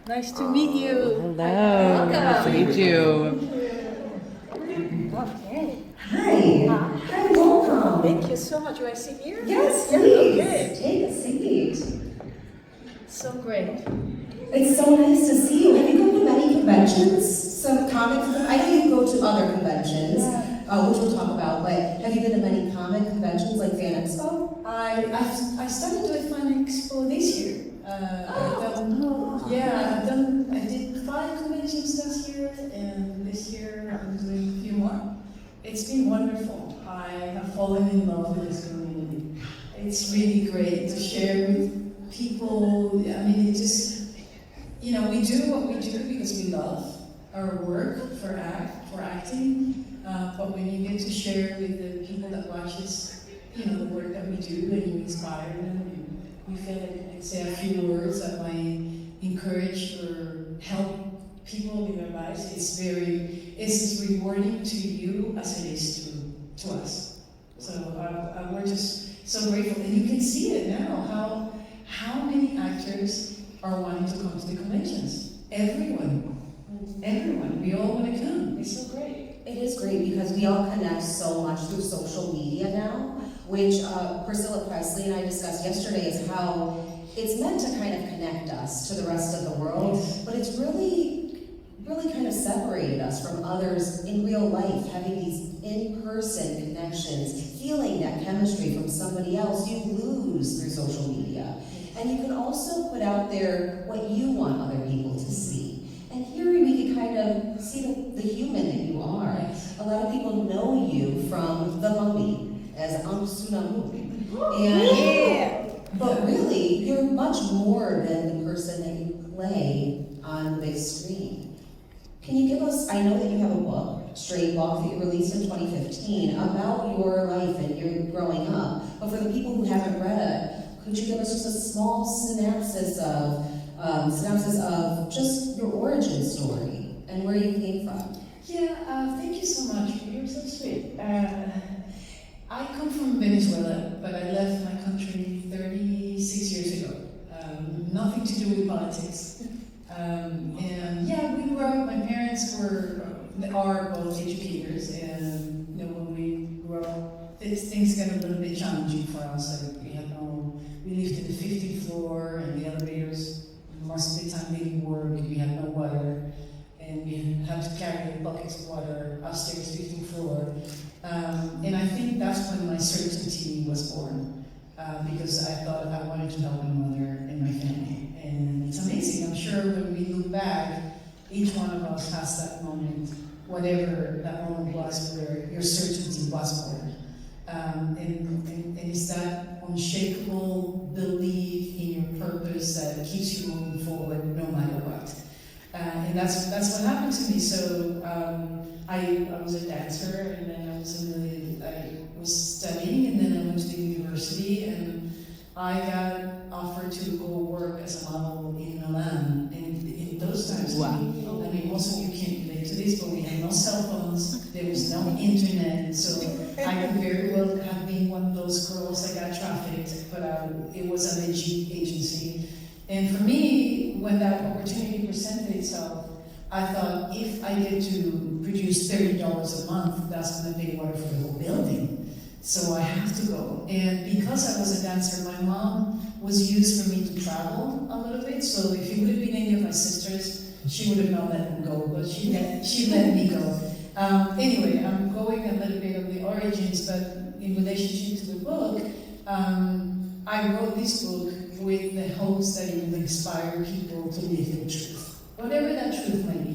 Nice to meet you. Hello. Nice to meet you. Okay. Hi. Hi, welcome. Thank you so much. Do I sit here? Yes, Yeah, please. okay. Take a seat. So great. It's so nice to see you. Have you gone to many conventions? Some comics? I know you go to other conventions, which we'll talk about, but have you been to many comic conventions like Fan Expo? I started with Fan Expo this year. I did 5 conventions last year, and this year I'm doing a few more. It's been wonderful. I have fallen in love with this community. It's really great to share with people. I mean, it just, we do what we do because we love our work for acting, but when you get to share with the people that watch us, the work that we do, and you inspire them, and you feel like you can say a few words that might encourage or help people in their lives, it's as rewarding to you as it is to us. So we're just so grateful, and you can see it now, how many actors are wanting to come to the conventions. Everyone, we all want to come. It's so great. It is great because we all connect so much through social media now, which Priscilla Presley and I discussed yesterday, is how it's meant to kind of connect us to the rest of the world, but it's really kind of separated us from others in real life, having these in-person connections, feeling that chemistry from somebody else you lose through social media. And you can also put out there what you want other people to see. And here we can kind of see the human that you are. A lot of people know you from The Mummy as Anck-su-Namun. But really, you're much more than the person that you play on the big screen. Can you give us, I know that you have a book, Stray Book, that you released in 2015, about your life and your growing up. But for the people who haven't read it, could you give us just a small synopsis of just your origin story and where you came from? Yeah, thank you so much. You're so sweet. I come from Venezuela, but I left my country 36 years ago. Nothing to do with politics. We grew up, my parents are both educators, and when we grew up, things got a little bit challenging for us. Like we lived in the 15th floor, and the elevators, most of the time didn't work, we had no water, and we had to carry buckets of water upstairs, 15th floor. And I think that's when my certainty was born, because I thought I wanted to help my mother and my family. And it's amazing, I'm sure when we look back, each one of us has that moment, whatever that moment was where your certainty was born. And it's that unshakable belief in your purpose that keeps you moving forward no matter what. And that's what happened to me. So I was a dancer, and then I was studying, and then I went to the university, and I got offered to go work as a model in Milan. And in those times, wow. I mean, most of you can't relate to this, but we had no cell phones, there was no internet, so I could very well have been one of those girls that got trafficked, but it was a legit agency. And for me, when that opportunity presented itself, I thought, if I get to produce $30 a month, that's going to pay water for the whole building. So I have to go. And because I was a dancer, my mom was used for me to travel a little bit. So if it would have been any of my sisters, she would have not let me go, but she let me go. Anyway, I'm going a little bit of the origins, but in relationship to the book, I wrote this book with the hopes that it will inspire people to live their truth, whatever that truth might be.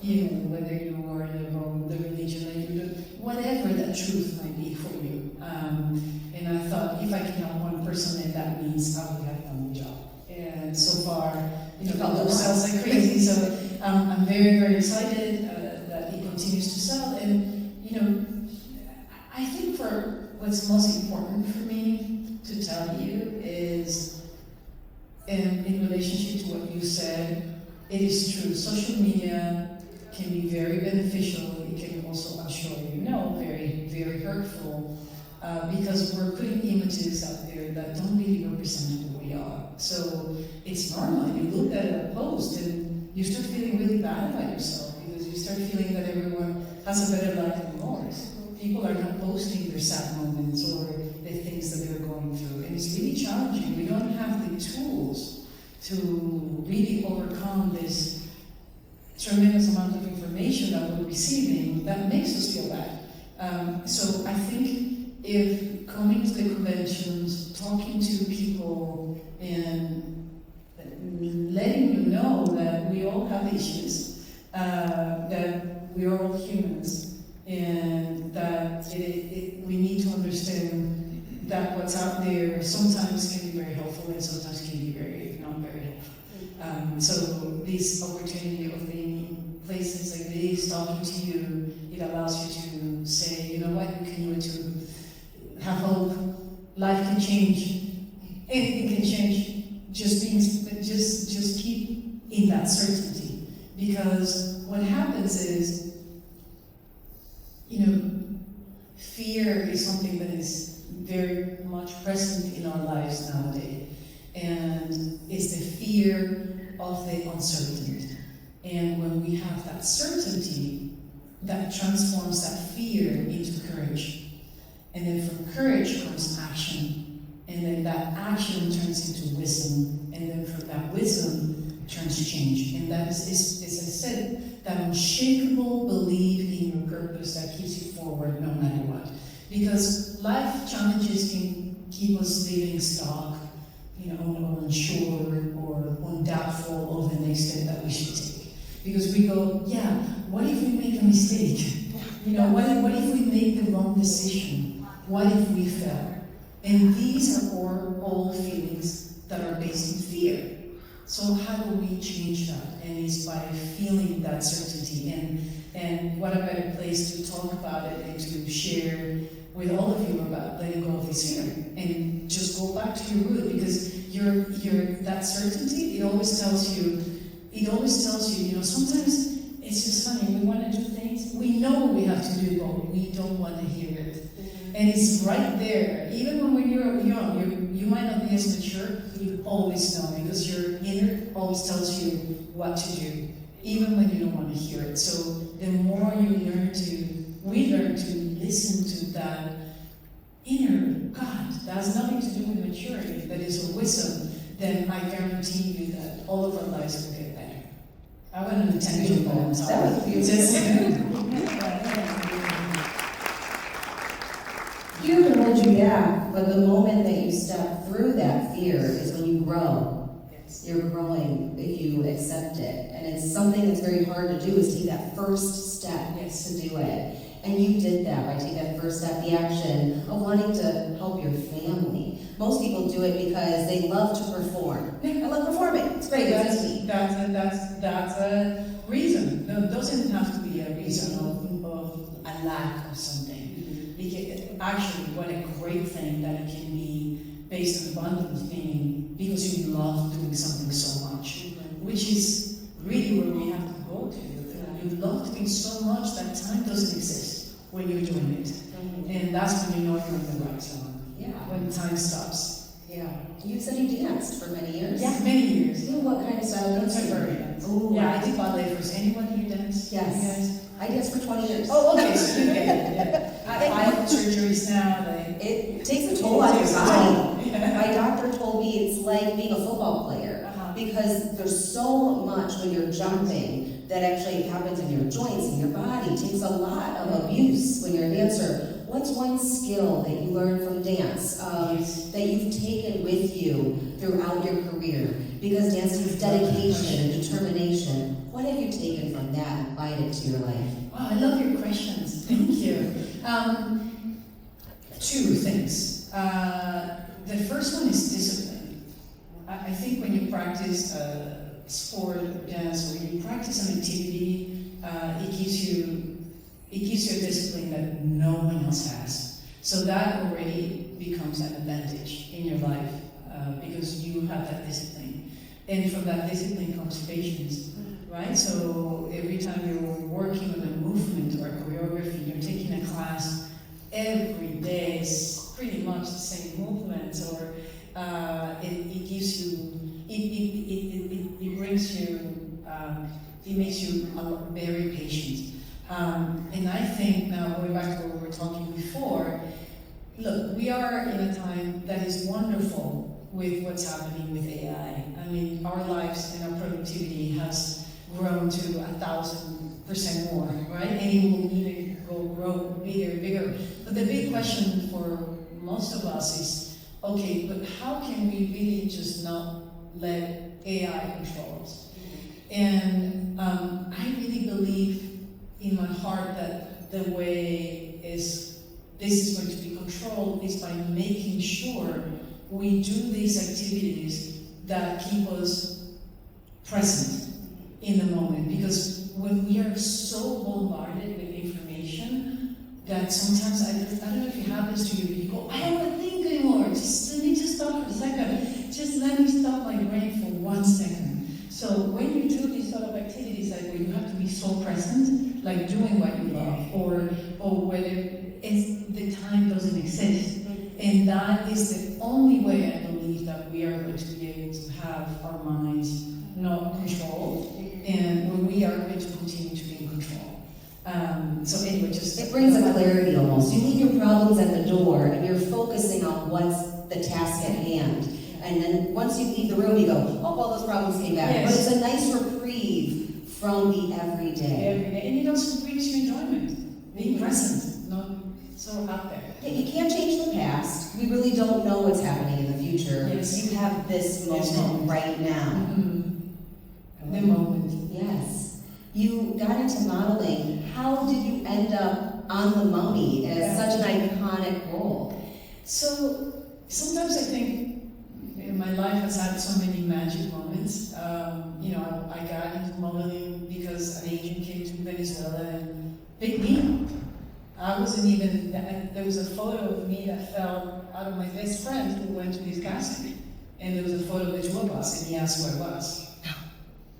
Whether you are the religion that you do, whatever that truth might be for you. And I thought, if I can help one person, then that means I will have done the job. And so far, the book sells like crazy. So I'm very, very excited that it continues to sell. And I think for what's most important for me to tell you is, in relationship to what you said, it is true. Social media can be very beneficial. It can also, I'm sure very, very hurtful, because we're putting images out there that don't really represent who we are. So it's normal. You look at a post and you start feeling really bad about yourself because you start feeling that everyone has a better life than yours. People are not posting their sad moments or the things that they're going through, and it's really challenging. We don't have the tools to really overcome this tremendous amount of information that we're receiving that makes us feel bad. So I think if coming to the conventions, talking to people, and letting you know that we all have issues, that we are all humans, and that we need to understand that what's out there sometimes can be very helpful and sometimes can be very not very helpful. So this opportunity of being in places like this, talking to you, it allows you to say, you know what, you can do it to have hope. Life can change. Anything can change. Just keep in that certainty, because what happens is, you know, fear is something that is very much present in our lives nowadays, and it's the fear of the uncertainty. And when we have that certainty, that transforms that fear into courage, and then from courage comes action. And then that action turns into wisdom, and then from that wisdom turns change. And that is, as I said, that unshakable belief in your purpose that keeps you forward no matter what. Because life challenges can keep us living stuck, you know, unsure or undoubtful of the next step that we should take. Because we go, yeah, what if we make a mistake? You know, what if we make the wrong decision? What if we fail? And these are all feelings that are based in fear. So how do we change that? And it's by feeling that certainty. And what a better place to talk about it and to share with all of you about letting go of this fear. And just go back to your root, because that certainty, it always tells you, you know, sometimes it's just funny, we want to do things, we know we have to do, but we don't want to hear it. And it's right there. Even when you're young, you might not be as mature, you always know, because your inner always tells you what to do, even when you don't want to hear it. So the more we learn to listen to that inner God, that has nothing to do with maturity, that is a wisdom, then I guarantee you that all of our lives will get better. I went on a tangent, but I'm sorry. That was beautiful. Fear can hold you back, but the moment that you step through that fear is when you grow. Yes. You're growing if you accept it. And it's something that's very hard to do, is take that first step to do it. And you did that by taking that first step, the action of wanting to help your family. Most people do it because they love to perform. I love performing. It's great. That's a reason. No, it doesn't have to be a reason of a lack of something. Actually, what a great thing that it can be based on abundance, meaning because you love doing something so much, which is really where we have to go to. You love doing so much that time doesn't exist when you're doing it. And that's when you know you're on the right side. Yeah. When time stops. Yeah. You said you danced for many years? Yeah, many years. Yeah, what kind of style dance? Contemporary dance. Ooh. Yeah, I did ballet first. Anyone here dance? Yes. You guys? I danced for 20 years. Oh, okay, so you get it. Yeah. I have surgeries now. It takes a toll on your body. Yeah. My doctor told me it's like being a football player, because there's so much when you're jumping that actually happens in your joints and your body. It takes a lot of abuse when you're a dancer. What's one skill that you learned from dance that you've taken with you throughout your career? Because dancing is dedication and determination. What have you taken from that and applied it to your life? Wow, I love your questions. Thank you. Two things. The first one is discipline. I think when you practice sport or dance, or when you practice an activity, it gives you a discipline that no one else has. So that already becomes an advantage in your life, because you have that discipline. And from that discipline comes patience, right? So every time you're working on a movement or a choreography, you're taking a class, every day is pretty much the same movements, or it gives you, it brings you it makes you very patient. And I think now, going back to what we were talking before, look, we are in a time that is wonderful with what's happening with AI. I mean, our lives and our productivity has grown to 1,000% more, right? And it will need to grow bigger and bigger. But the big question for most of us is, okay, but how can we really just not let AI control us? And I really believe in my heart that the way this is going to be controlled is by making sure we do these activities that keep us present in the moment. Because when we are so bombarded with information that sometimes, I don't know if it happens to you, but you go, I don't want to think anymore, just let me just stop for a second. Just let me stop my brain for 1 second. So when you do these sort of activities, like where you have to be so present, like doing what you love, or whether the time doesn't exist. And that is the only way I believe that we are going to be able to have our minds not controlled, and where we are going to continue to be in control. So anyway, just... It brings a clarity almost. You leave your problems at the door and you're focusing on what's the task at hand. And then once you leave the room, you go, oh, all those problems came back. Yes. But it's a nice reprieve from the everyday. Every day. And it also brings you enjoyment, being present, not so out there. Yeah, you can't change the past. We really don't know what's happening in the future. Yes. You have this moment right now. Mm-hmm. The moment. Yes. You got into modeling. How did you end up on the mummy as such an iconic role? So sometimes I think my life has had so many magic moments. I got into modeling because an agent came to Venezuela and picked me. I wasn't even, there was a photo of me that fell out of my best friend who went to his casting. And there was a photo of the tour bus and he asked who I was.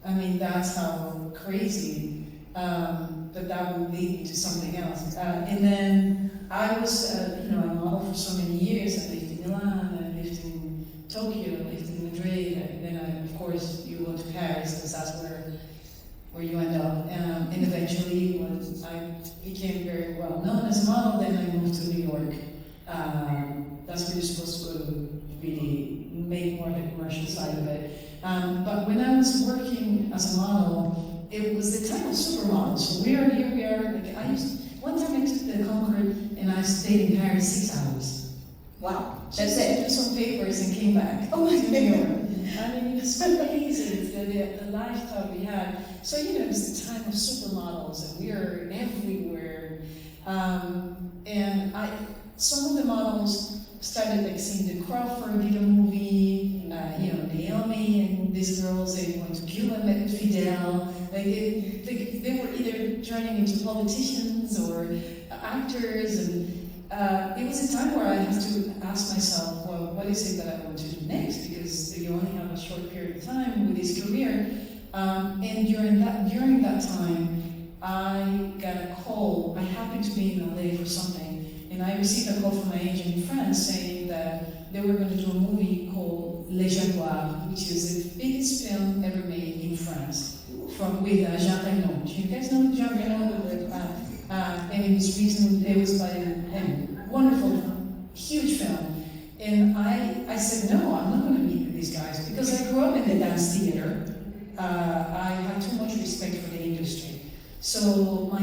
I mean, that's how crazy, but that would lead me to something else. And then I was, a model for so many years. I lived in Milan, I lived in Tokyo, I lived in Madrid, and then of course, you go to Paris, because that's where you end up. And eventually, when I became very well known as a model, then I moved to New York. That's where you're supposed to really make more of the commercial side of it. But when I was working as a model, it was the time of supermodels. So here we are. Like one time I took the Concorde and I stayed in Paris 6 hours. Wow. That's it. I did some papers and came back. Oh my to New York. I mean, it was so amazing, the lifestyle we had. So, it was the time of supermodels and we were everywhere. And some of the models started like seeing the Crawford did a movie, Naomi and these girls, they went to Cuba and met with Fidel. Like they were either turning into politicians or actors, and it was a time where I had to ask myself, well, what is it that I want to do next? Because you only have a short period of time with this career. And during that time, I got a call. I happened to be in LA for something, and I received a call from my agent in France saying that they were going to do a movie called Les Jaguars, which is the biggest film ever made in France, with Jean Reno. Do you guys know Jean Reno? And it was by him. Wonderful, huge film. And I said, no, I'm not going to meet with these guys, because I grew up in the dance theater. I had too much respect for the industry. So my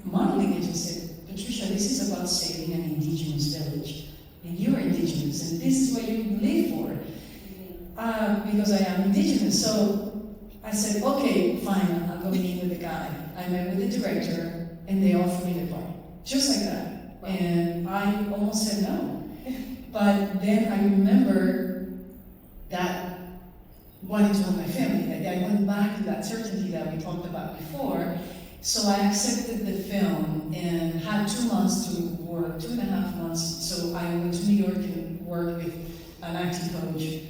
modeling agent said, Patricia, this is about saving an indigenous village. And you're indigenous, and this is what you live for. Because I am indigenous. So I said, okay, fine, I'll go meet with the guy. I met with the director, and they offered me the part. Just like that. And I almost said no. But then I remember that wanting to have my family. I went back to that certainty that we talked about before. So I accepted the film and had 2 months to work, 2.5 months. So I went to New York and worked with an acting coach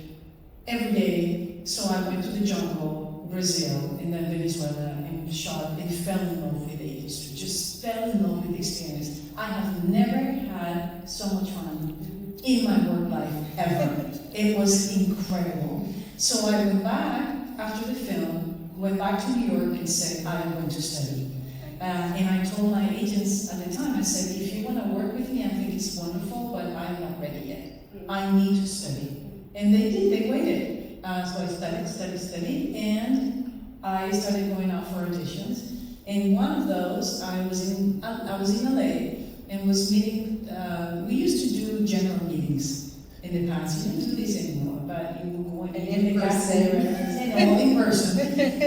every day. So I went to the jungle, Brazil, and then Venezuela, and shot and fell in love with the industry. Just fell in love with the experience. I have never had so much fun in my work life ever. It was incredible. So I went back after the film, went back to New York and said, I'm going to study. And I told my agents at the time, I said, if you want to work with me, I think it's wonderful, but I'm not ready yet. I need to study. And they did, they waited. So I studied, and I started going out for auditions. And one of those, I was in LA and was meeting, we used to do general meetings in the past. You don't do this anymore, but you will go in person.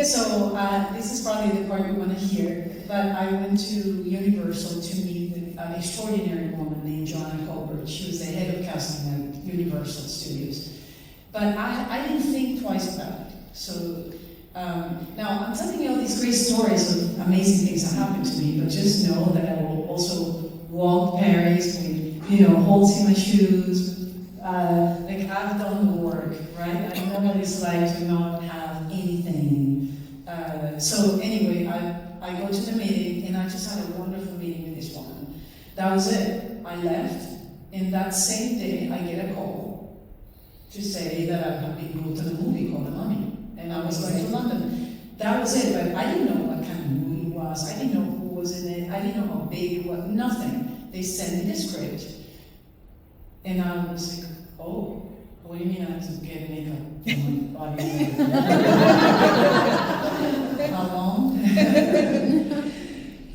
So this is probably the part you want to hear. But I went to Universal to meet with an extraordinary woman named Joanna Colbert. She was the head of casting at Universal Studios. But I didn't think twice about it. So now I'm telling you all these great stories of amazing things that happened to me, but just know that I will also walk Paris with, holes in my shoes. Like I've done the work, right? I know what it's like to not have anything. So anyway, I go to the meeting and I just had a wonderful meeting with this woman. That was it. I left, and that same day I get a call to say that I had been brought to the movie called The Mummy, and I was going to London. That was it, but I didn't know what kind of movie it was. I didn't know who was in it. I didn't know how big it was. Nothing. They sent me the script, and I was like, oh, what do you mean I have to get makeup on my body? How long?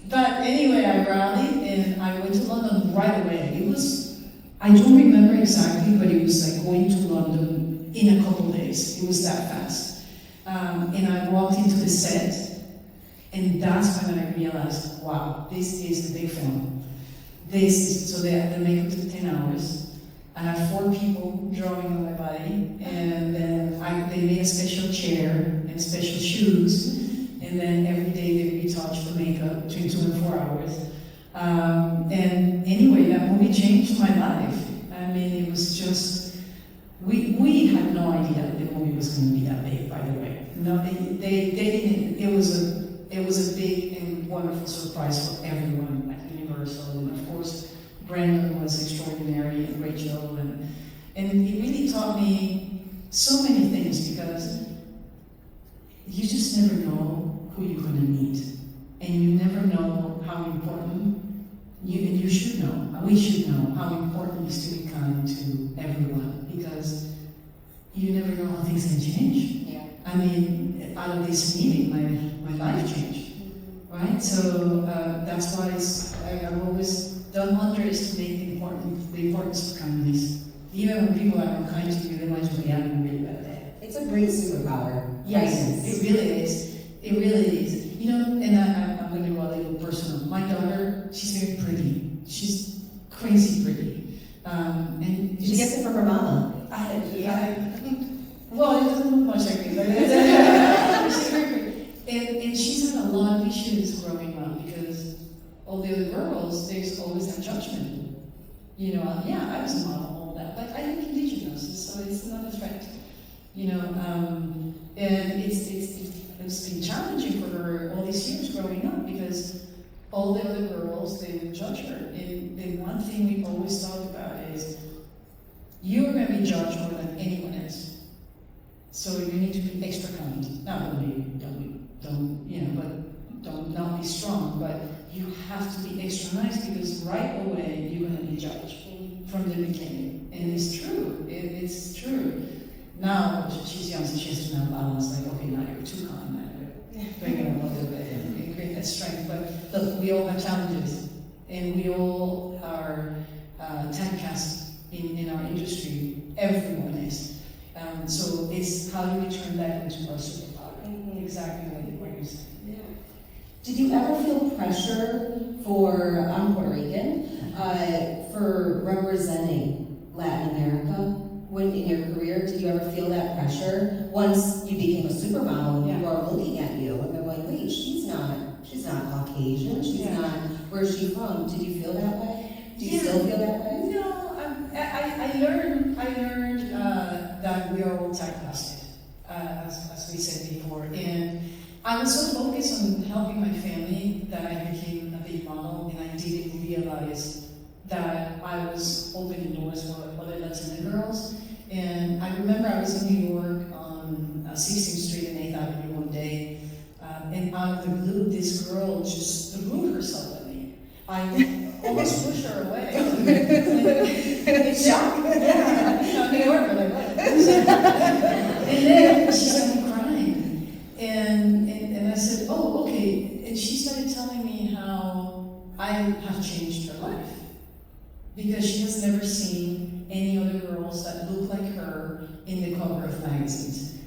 But anyway, I rallied and I went to London right away. It was, I don't remember exactly, but it was like going to London in a couple days. It was that fast. And I walked into the set, and that's when I realized, wow, this is a big film. So the makeup took 10 hours. I had 4 people drawing on my body, and then they made a special chair and special shoes, and then every day they retouched the makeup between 2 and 4 hours. And anyway, that movie changed my life. I mean, it was just, we had no idea that the movie was going to be that big, by the way. No, they didn't. It was a big and wonderful surprise for everyone at Universal, and of course, Brandon was extraordinary, and Rachel, and it really taught me so many things, because you just never know who you're going to meet, and you never know how important you should know. We should know how important it is to be kind to everyone, because you never know how things can change. Yeah. I mean, out of this meeting, my life changed, right? So that's why I've always don't underestimate the importance of kindness. Even when people are unkind to you, they might be having a really bad day. It's a great superpower. Yes, Kindness. it really is. It really is. And I'm going to go a little personal. My daughter, she's very pretty. She's crazy pretty. And She gets it from her mama. Well, it doesn't look much like me, but she's very pretty. And she's had a lot of issues growing up, because all the other girls, there's always that judgment. I was a model, all that, but I am Indigenous, so it's not a threat. And it's been challenging for her all these years growing up, because all the other girls, they would judge her. And the one thing we always talk about is, you're going to be judged more than anyone else. So you need to be extra kind. Not only don't not be strong, but you have to be extra nice, because right away you're going to be judged from the beginning. And it's true. It's true. Now she's young, so she has to now balance, like, okay, now you're too kind, now bring it up a little bit and create that strength. But look, we all have challenges, and we all are typecast in our industry. Everyone is. So it's how do we turn that into our superpower? Exactly what you're saying. Did you ever feel pressure I'm Puerto Rican, for representing Latin America when in your career? Did you ever feel that pressure? Once you became a supermodel, and people are looking at you and they're like, wait, she's not Caucasian, she's not, where's she from? Did you feel that way? Do you still feel that way? No, I learned that we are all typecasted, as we said before, and I was so focused on helping my family that I became a big model, and I didn't realize that I was opening doors for other Latina girls. And I remember I was in New York on 16th Street and 8th Avenue one day, out of the blue, this girl just threw herself at me. I almost pushed her away. Shock. Yeah, they were like, what? And then she started crying. And I said, oh, okay. And she started telling me how I have changed her life. Because she has never seen any other girls that look like her in the cover of magazines.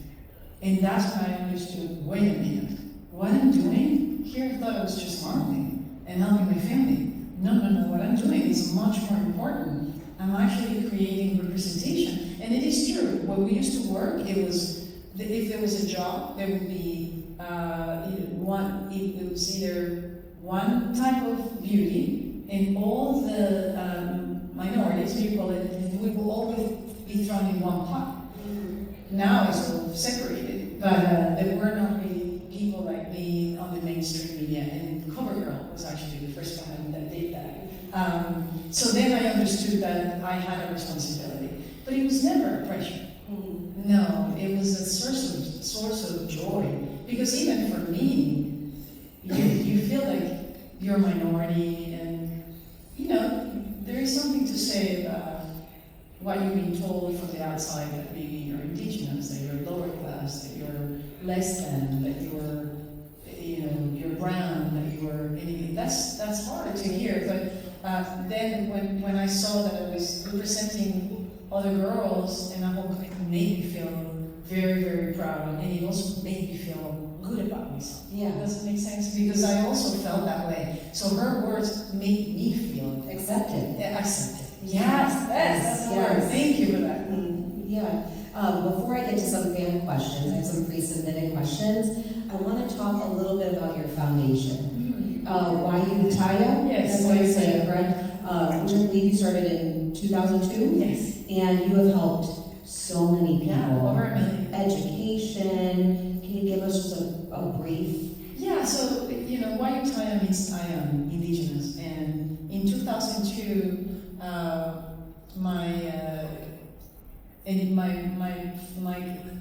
And that's when I understood, wait a minute, what I'm doing here, I thought I was just modeling and helping my family. No, what I'm doing is much more important. I'm actually creating representation. And it is true, when we used to work, it was, if there was a job, there would be it was either one type of beauty, and all the minorities, we call it, we will always be thrown in one pot. Now it's all separated, but there were not really people like me on the mainstream media, and CoverGirl was actually the first one that did that. So then I understood that I had a responsibility, but it was never a pressure. No, it was a source of joy, because even for me, you feel like you're a minority, and there is something to say about what you're being told from the outside, that maybe you're indigenous, that you're lower class, that you're less than, that you're brown, that you're anything. That's harder to hear. But then when I saw that I was representing other girls, and it made me feel very, very proud, and it also made me feel good about myself. Yeah. Does it make sense? Because I also felt that way. So her words made me feel Accepted. accepted. Yes. That's the word. Thank you for that. Yeah. Before I get to some fan questions, I have some pre-submitted questions. I want to talk a little bit about your foundation. Wayuu Tayá? Yes. That's how you say it, correct? Which I believe you started in 2002? Yes. And you have helped so many people. Yeah, over 1 million. Education. Can you give us just a brief? Yeah, so, Wayuu Tayá means I am indigenous. And in 2002, my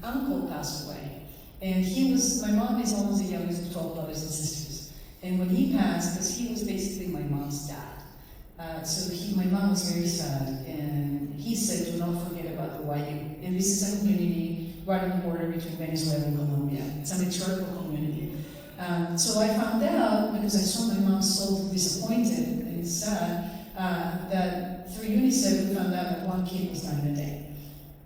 uncle passed away. And my mom is almost the youngest of 12 brothers and sisters. And when he passed, because he was basically my mom's dad, my mom was very sad, and he said, do not forget about the Wayuu. And this is a community right on the border between Venezuela and Colombia. It's a matriarchal community. So I found out, because I saw my mom so disappointed and sad, that through UNICEF we found out that one kid was dying a day.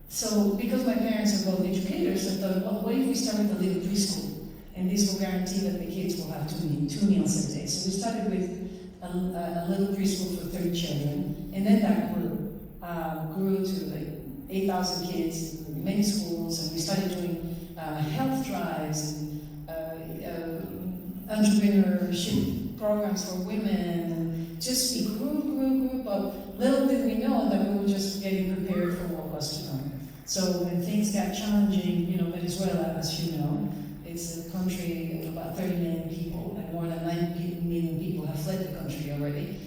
So because my parents are both educators, I thought, well, what if we started a little preschool? And this will guarantee that the kids will have two meals a day. So we started with a little preschool for 30 children, and then that grew to like 8,000 kids in many schools, and we started doing health drives and entrepreneurship programs for women, and just we grew, but little did we know that we were just getting prepared for what was to come. So when things got challenging, Venezuela, as you know, it's a country of about 30 million people, and more than 90 million people have fled the country already.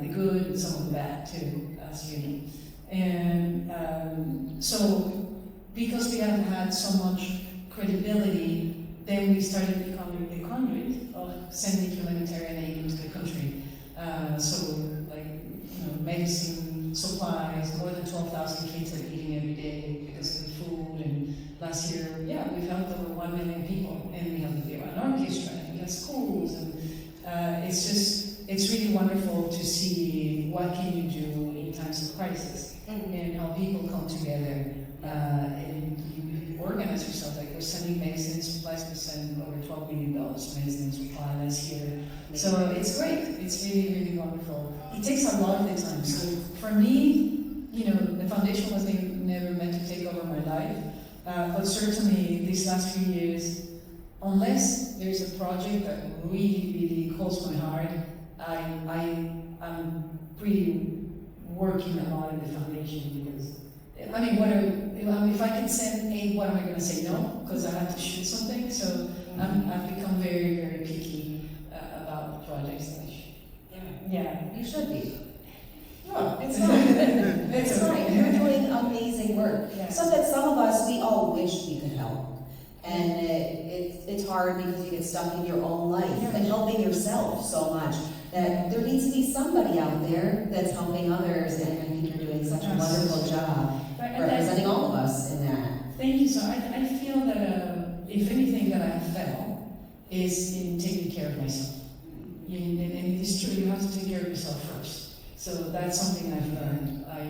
The good and some of the bad too, as you know. And so because we haven't had so much credibility, then we started becoming the conduit of sending humanitarian aid into the country. Medicine, supplies, more than 12,000 kids are eating every day because of the food. And last year, we've helped over 1 million people, and we have an orchestra, and we have schools, and it's really wonderful to see what can you do in times of crisis, and how people come together, and you organize yourself. Like we're sending medicine supplies, we send over $12 million medicine supply last year. So it's great. It's really, really wonderful. It takes a lot of the time. So for me, the foundation was never meant to take over my life. But certainly these last few years, unless there's a project that really, really calls my heart, I'm really working a lot in the foundation, because if I can send aid, what am I going to say no? Because I have to shoot something. So I've become very, very picky about the projects that I shoot. Yeah. You should be. No, It's fine. It's fine. You're doing amazing work. Yeah. So that some of us, we all wish we could help. And it's hard because you get stuck in your own life and helping yourself so much that there needs to be somebody out there that's helping others, and I think you're doing such a wonderful job representing all of us in that. Thank you. So I feel that if anything that I felt is in taking care of myself. And it is true, you have to take care of yourself first. So that's something I've learned. I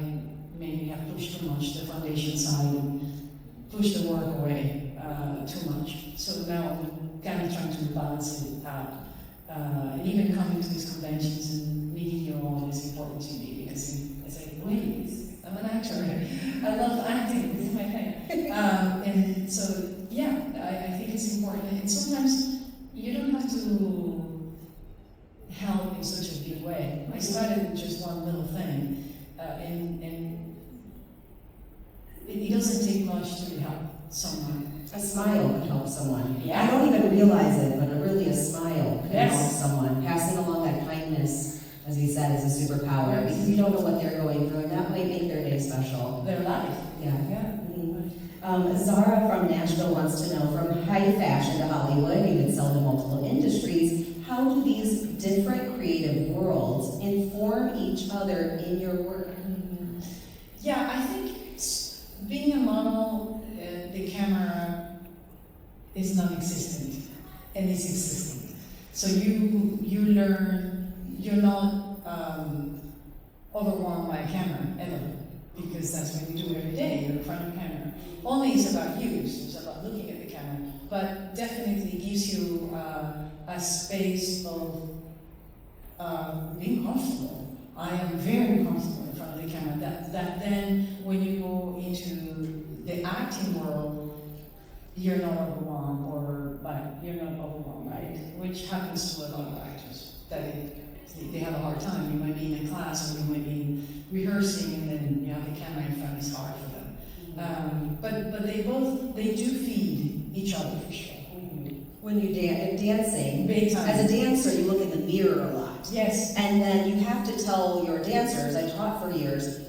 maybe have pushed too much the foundation side and pushed the work away too much. So now I'm kind of trying to balance it out. And even coming to these conventions and meeting you all is important to me because it's like, wait, I'm an actor. I love acting. This is my thing. And so, yeah, I think it's important. And sometimes you don't have to help in such a big way. I started with just one little thing, and it doesn't take much to help someone. A smile can help someone. Yeah. I don't even realize it, but really a smile can Yes. help someone. Passing along that kindness, as he said, is a superpower Yes. because you don't know what they're going through, and that might make their day special. Their life. Yeah. Yeah. Zara from Nashville wants to know, from high fashion to Hollywood, you excelled in multiple industries, how do these different creative worlds inform each other in your work? Yeah, I think being a model, the camera is non-existent, and it's existing. So you learn, you're not overwhelmed by a camera ever, because that's what you do every day. You're in front of a camera. Only it's about you, so it's about looking at the camera. But definitely gives you a space of being comfortable. I am very comfortable in front of the camera. That then, when you go into the acting world, you're not overwhelmed, right? Which happens to a lot of actors. That they have a hard time. You might be in a class, or you might be rehearsing, and then you have the camera in front. It's hard for them. But they do feed each other for sure. When you dancing, Big time. as a dancer, you look in the mirror a lot. Yes. And then you have to tell your dancers, I taught for years,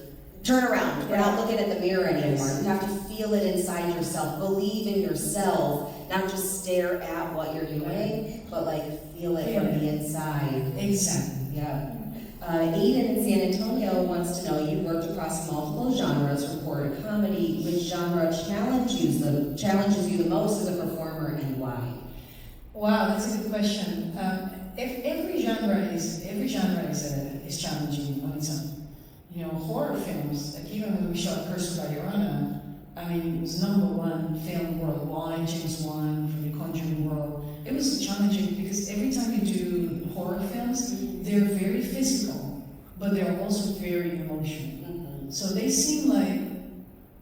turn around. We're not looking at the mirror anymore. Yes. You have to feel it inside yourself. Believe in yourself. Not just stare at what you're doing, but like feel it from the inside. Exactly. Yeah. Aiden in San Antonio wants to know, you worked across multiple genres, reported comedy. Which genre challenges you the most as a performer, and why? Wow, that's a good question. Every genre is challenging on its own. You know, horror films, like even when we shot Curse by Llorona, I mean, it was #1 film worldwide, James Wan from the Conjuring world. It was challenging because every time you do horror films, they're very physical, but they're also very emotional. So they seem like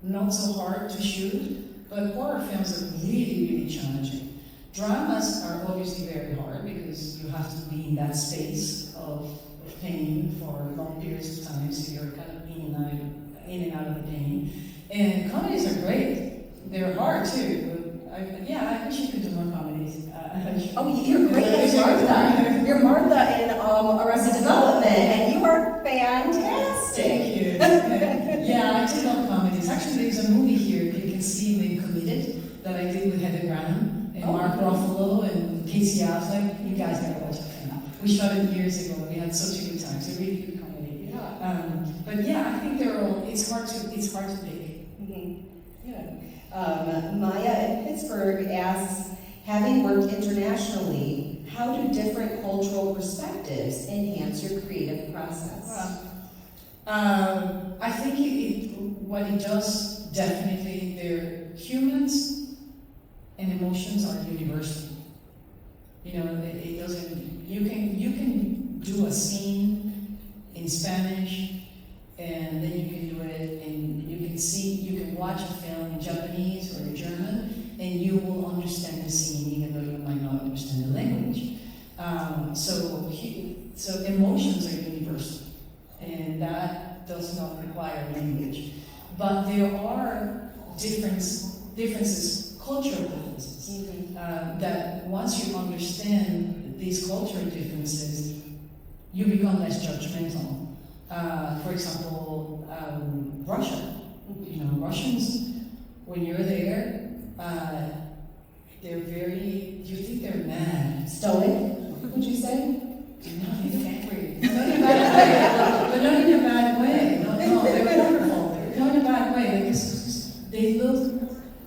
not so hard to shoot, but horror films are really, really challenging. Dramas are obviously very hard because you have to be in that space of pain for long periods of time, so you're kind of in and out of the pain. And comedies are great. They're hard too. I wish you could do more comedies. Oh, you're great as Martha. You're Martha in Arrested Development, and you are fantastic. Thank you. Yeah, I do love comedies. Actually, there's a movie here you can see in Committed that I did with Heather Graham and Mark Ruffalo and Casey Affleck. You guys gotta watch it. We shot it years ago. We had such a good time. It's a really good comedy. But yeah, I think they're all. It's hard to pick. Maya in Pittsburgh asks, having worked internationally, how do different cultural perspectives enhance your creative process? I think what it does, definitely, they're humans and emotions are universal. You know, it doesn't. You can do a scene in Spanish, and then you can do it, and you can watch a film in Japanese or in German, and you will understand the scene even though you might not understand the language. So emotions are universal, and that does not require language. But there are differences, cultural differences, that once you understand these cultural differences, you become less judgmental. For example, Russia. You know, Russians, when you're there, they look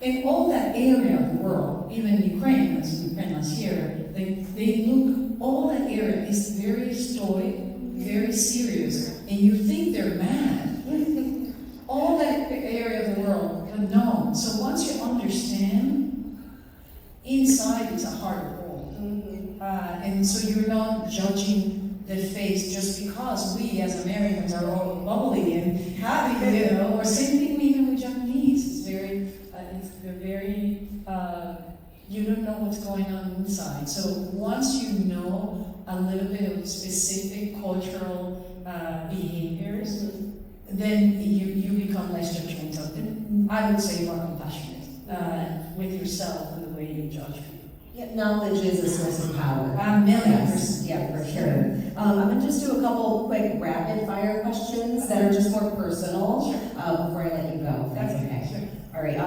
in all that area of the world, even Ukraine last year, they look, all that area is very stoic, very serious, and you think they're mad. All that area of the world, no. So once you understand, inside it's a heart of gold. And so you're not judging the face just because we as Americans are all bubbly and happy, you know, or same thing even with Japanese. It's they're very, you don't know what's going on inside. So once you know a little bit of specific cultural behaviors, then you become less judgmental. And I would say more compassionate with yourself and the way you judge people. Yeah, knowledge is a source of power. A million Yes, percent. yeah, for sure. I'm gonna just do a couple quick rapid fire questions that are just more personal before I let you go, if that's okay. Sure. All right,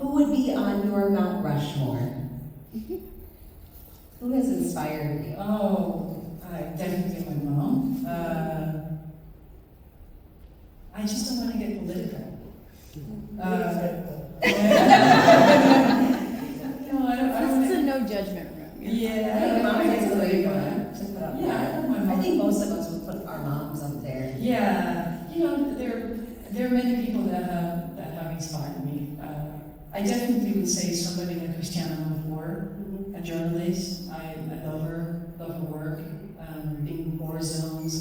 who would be on your Mount Rushmore? Who has inspired you? Oh, definitely my mom. I just don't want to get political. No, I don't. This is a no judgment room. I think mom is the way you want to put up. Yeah, my mom. I think most of us would put our moms up there. Yeah, you know, there are many people that have inspired me. I definitely would say somebody like Patricia Velásquez, a journalist. I love her work, being in war zones.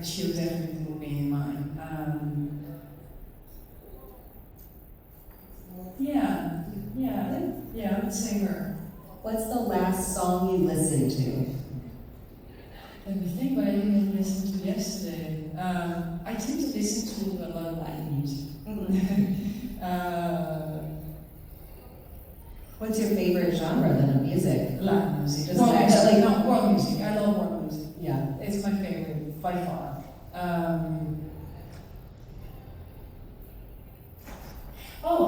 She would definitely put me in mind. Yeah, I would say her. What's the last song you listened to? Let me think what I didn't listen to yesterday. I tend to listen to a lot of Latin music. What's your favorite genre then of music? Latin music. Does it actually- World music. I love world music. Yeah. It's my favorite by far.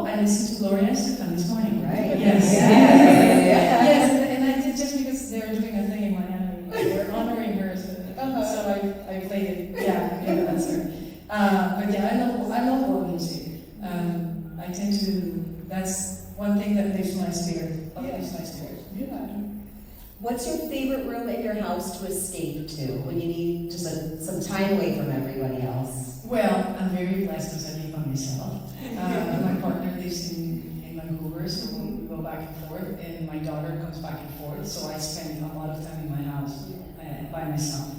I listened to Gloria Estefan this morning. Right. Yes. Yeah. Yes, and I did just because they were doing a thing in Miami. They were honoring her, so I played it. Yeah, that's her. But yeah, I love world music. I tend to. That's one thing that lifts my spirit. Yeah. What's your favorite room in your house to escape to when you need just some time away from everybody else? Well, I'm very blessed because I live by myself. My partner lives in Vancouver, so we go back and forth, and my daughter comes back and forth, so I spend a lot of time in my house by myself.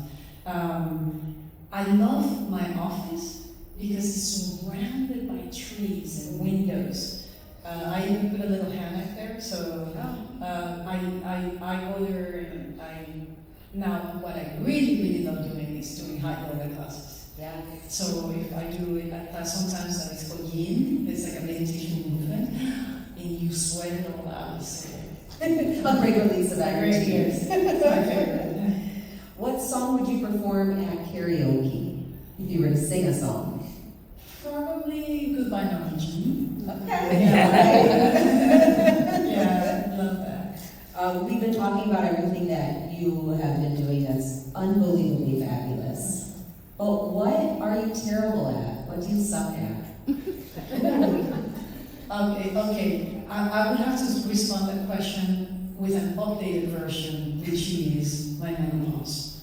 I love my office because it's surrounded by trees and windows. I even put a little hammock there, so I go there and now what I really love doing is doing hot yoga classes. Yeah. So if I do it at class, sometimes that is called yin, it's like a meditation movement, and you sweat it all out. So. A great release of energy. It's my favorite. What song would you perform at karaoke if you were to sing a song? Probably Goodbye Norwegian. Okay. Yeah, I love that. We've been talking about everything that you have been doing that's unbelievably fabulous. But what are you terrible at? What do you suck at? Okay. I would have to respond to that question with an updated version, which is my menopause.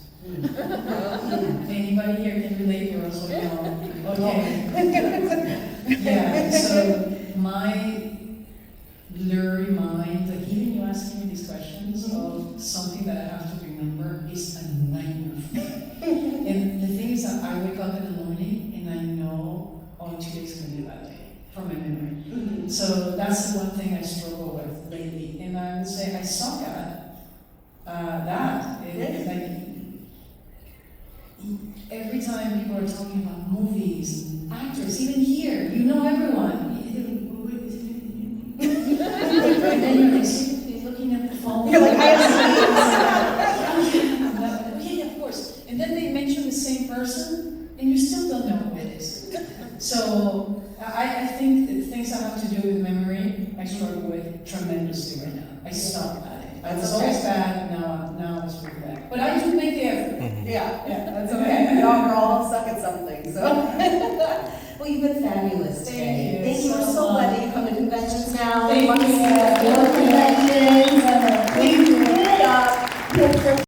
Anybody here can relate or also no? Okay. Yeah, so my blurry mind, like even you asking me these questions of something that I have to remember is a nightmare for me. And the thing is that I wake up in the morning and I know, oh, today's going to be a bad day from my memory. So that's the one thing I struggle with lately. And I would say I suck at that. Like, every time people are talking about movies and actors, even here, you know everyone. And then you're like secretly looking at the phone. You're like, I yeah, of course. And then they mention the same person, and you still don't know who it is. So I think that things that have to do with memory, I struggle with tremendously right now. I suck at it. I was always bad, now it's pretty bad. But I do make the effort. Yeah, that's okay. We're all stuck at something. So, well, You've been fabulous today. Thank you Thank you. We're so so glad much. that you